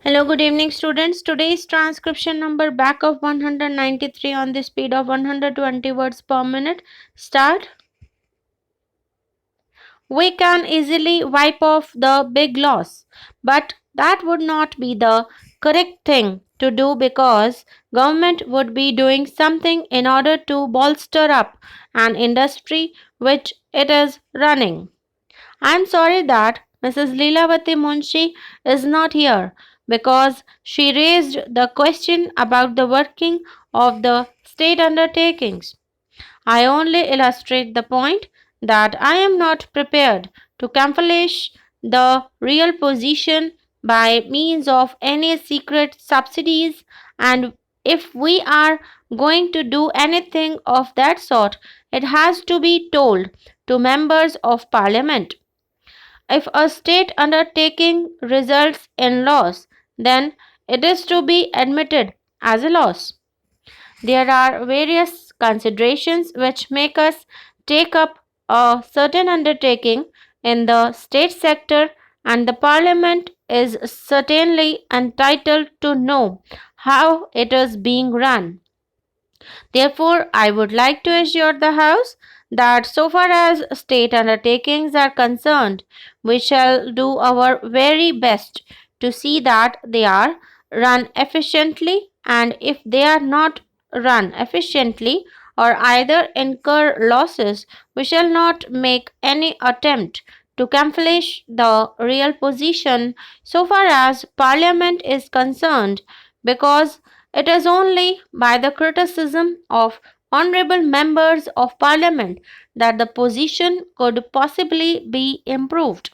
Hello, good evening, students. Today's transcription number back of 193 on the speed of 120 words per minute. Start. We can easily wipe off the big loss, but that would not be the correct thing to do because government would be doing something in order to bolster up an industry which it is running. I'm sorry that Mrs. Leelavati Munshi is not here because she raised the question about the working of the state undertakings. I only illustrate the point that I am not prepared to camouflage the real position by means of any secret subsidies, and if we are going to do anything of that sort, it has to be told to members of parliament. If a state undertaking results in loss, then it is to be admitted as a loss. There are various considerations which make us take up a certain undertaking in the state sector, and the parliament is certainly entitled to know how it is being run. Therefore, I would like to assure the House that so far as state undertakings are concerned, we shall do our very best to see that they are run efficiently, and if they are not run efficiently or either incur losses, we shall not make any attempt to camouflage the real position so far as Parliament is concerned, because it is only by the criticism of honorable members of parliament that the position could possibly be improved.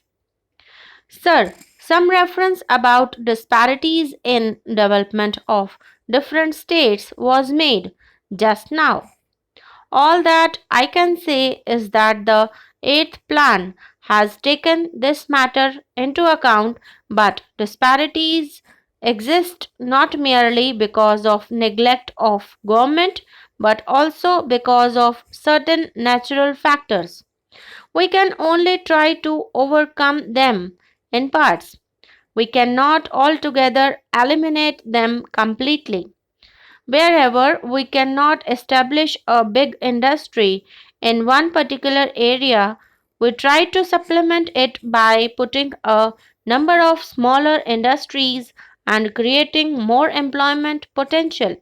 Sir, some reference about disparities in development of different states was made just now. All that I can say is that the 8th plan has taken this matter into account, but disparities exist not merely because of neglect of government but also because of certain natural factors. We can only try to overcome them in parts. We cannot altogether eliminate them completely. Wherever we cannot establish a big industry in one particular area, we try to supplement it by putting a number of smaller industries and creating more employment potential.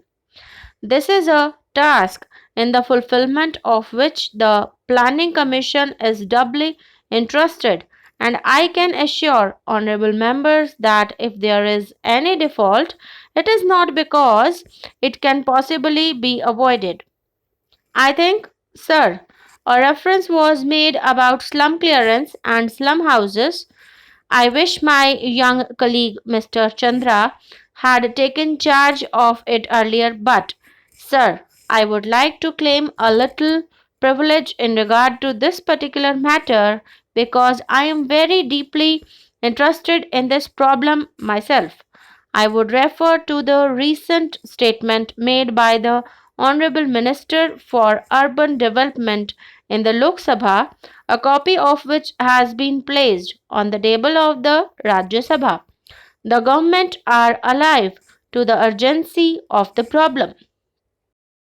This is a task in the fulfillment of which the Planning Commission is doubly interested, and I can assure honorable members that if there is any default, it is not because it can possibly be avoided. I think, sir, a reference was made about slum clearance and slum houses. I wish my young colleague Mr. Chandra had taken charge of it earlier, but, sir, I would like to claim a little privilege in regard to this particular matter because I am very deeply interested in this problem myself. I would refer to the recent statement made by the Honorable Minister for Urban Development in the Lok Sabha, a copy of which has been placed on the table of the Rajya Sabha. The government are alive to the urgency of the problem.